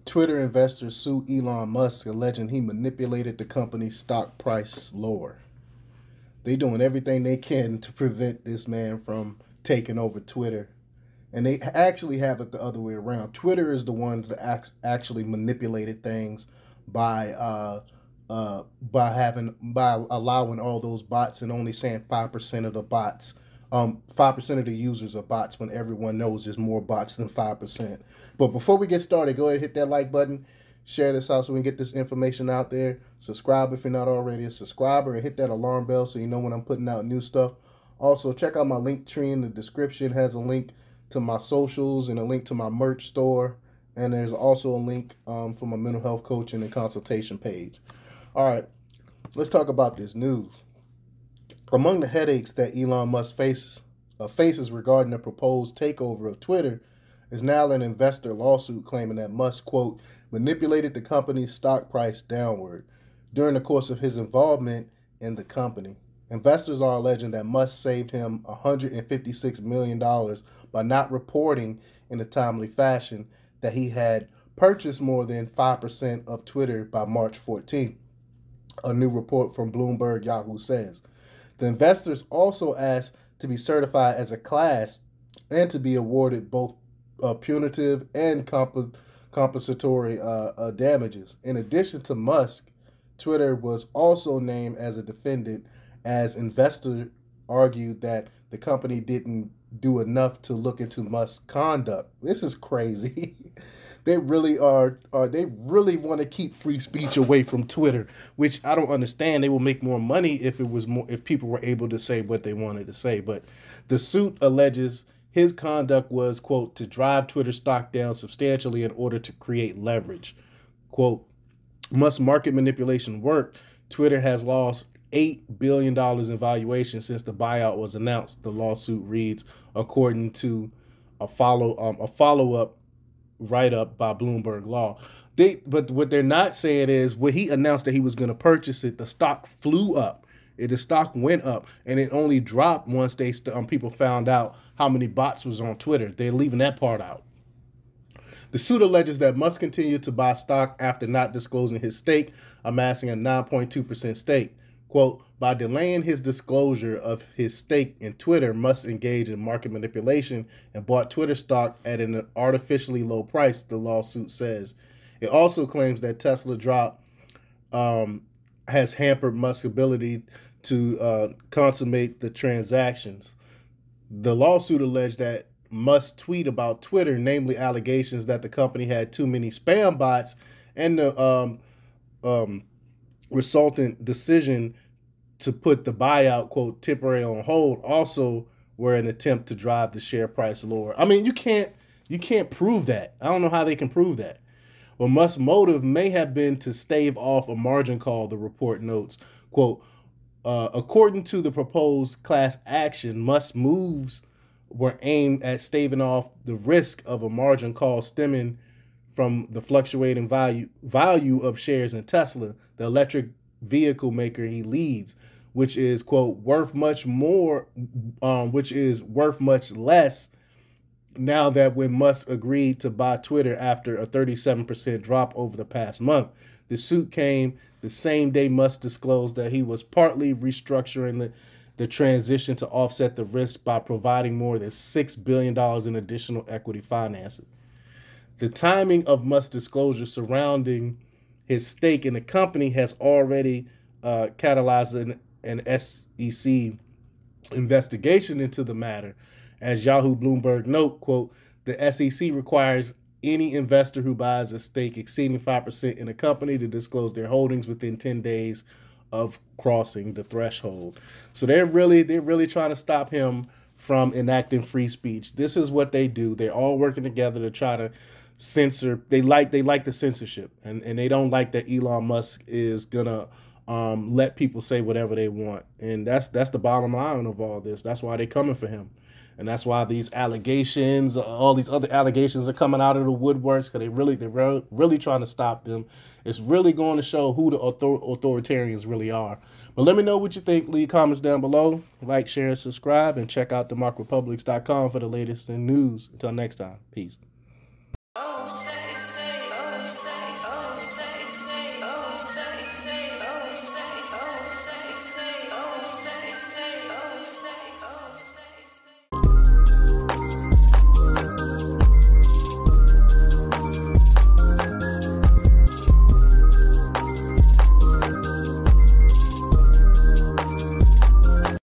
Twitter investors sue Elon Musk, alleging he manipulated the company's stock price lower. They doing everything they can to prevent this man from taking over Twitter. And they actually have it the other way around. Twitter is the ones that actually manipulated things by by allowing all those bots and only saying 5% of the bots, 5% of the users are bots when everyone knows there's more bots than 5%. But before we get started, go ahead and hit that like button, share this out so we can get this information out there. Subscribe if you're not already a subscriber, and hit that alarm bell so you know when I'm putting out new stuff. Also, check out my link tree in the description. It has a link to my socials and a link to my merch store. And there's also a link for my mental health coaching and consultation page. All right, let's talk about this news. Among the headaches that Elon Musk faces regarding the proposed takeover of Twitter is now an investor lawsuit claiming that Musk, quote, manipulated the company's stock price downward during the course of his involvement in the company. Investors are alleging that Musk saved him $156 million by not reporting in a timely fashion that he had purchased more than 5% of Twitter by March 14th. A new report from Bloomberg Yahoo says. The investors also asked to be certified as a class and to be awarded both punitive and compensatory damages. In addition to Musk, Twitter was also named as a defendant, as investors argued that the company didn't do enough to look into Musk's conduct. This is crazy. They really they really want to keep free speech away from Twitter, which I don't understand. They will make more money if people were able to say what they wanted to say. But the suit alleges his conduct was, quote, to drive Twitter stock down substantially in order to create leverage. Quote, Musk's market manipulation worked. Twitter has lost $8 billion in valuation since the buyout was announced, the lawsuit reads, according to a follow-up write-up by Bloomberg Law. But what they're not saying is when he announced that he was going to purchase it, the stock flew up. The stock went up, and it only dropped once people found out how many bots was on Twitter. They're leaving that part out. The suit alleges that Musk continued to buy stock after not disclosing his stake, amassing a 9.2% stake. Quote, by delaying his disclosure of his stake in Twitter, Musk engaged in market manipulation and bought Twitter stock at an artificially low price, the lawsuit says. It also claims that Tesla drop has hampered Musk's ability to consummate the transactions. The lawsuit alleged that Musk's tweet about Twitter, namely allegations that the company had too many spam bots, and the resultant decision to put the buyout, quote, temporarily on hold, also were an attempt to drive the share price lower. I mean, you can't prove that. I don't know how they can prove that. Well, Musk's motive may have been to stave off a margin call, the report notes. Quote, according to the proposed class action, Musk's moves were aimed at staving off the risk of a margin call stemming from the fluctuating value of shares in Tesla, the electric vehicle maker he leads, which is, quote, worth much less now that when Musk agreed to buy Twitter after a 37% drop over the past month. The suit came the same day Musk disclosed that he was partly restructuring the transition to offset the risk by providing more than $6 billion in additional equity financing. The timing of Musk's disclosure surrounding his stake in the company has already catalyzed an SEC investigation into the matter. As Yahoo Bloomberg note, quote, the SEC requires any investor who buys a stake exceeding 5% in a company to disclose their holdings within 10 days of crossing the threshold. So they're really trying to stop him from enacting free speech. This is what they do. They're all working together to try to censor. They like the censorship, and they don't like that Elon Musk is gonna let people say whatever they want. And that's the bottom line of all this. That's why they're coming for him. And that's why these allegations, all these other allegations are coming out of the woodworks, because they're really trying to stop them. It's really going to show who the authoritarians really are. But let me know what you think. Leave comments down below. Like, share, and subscribe. And check out themarkrepublics.com for the latest in news. Until next time. Peace.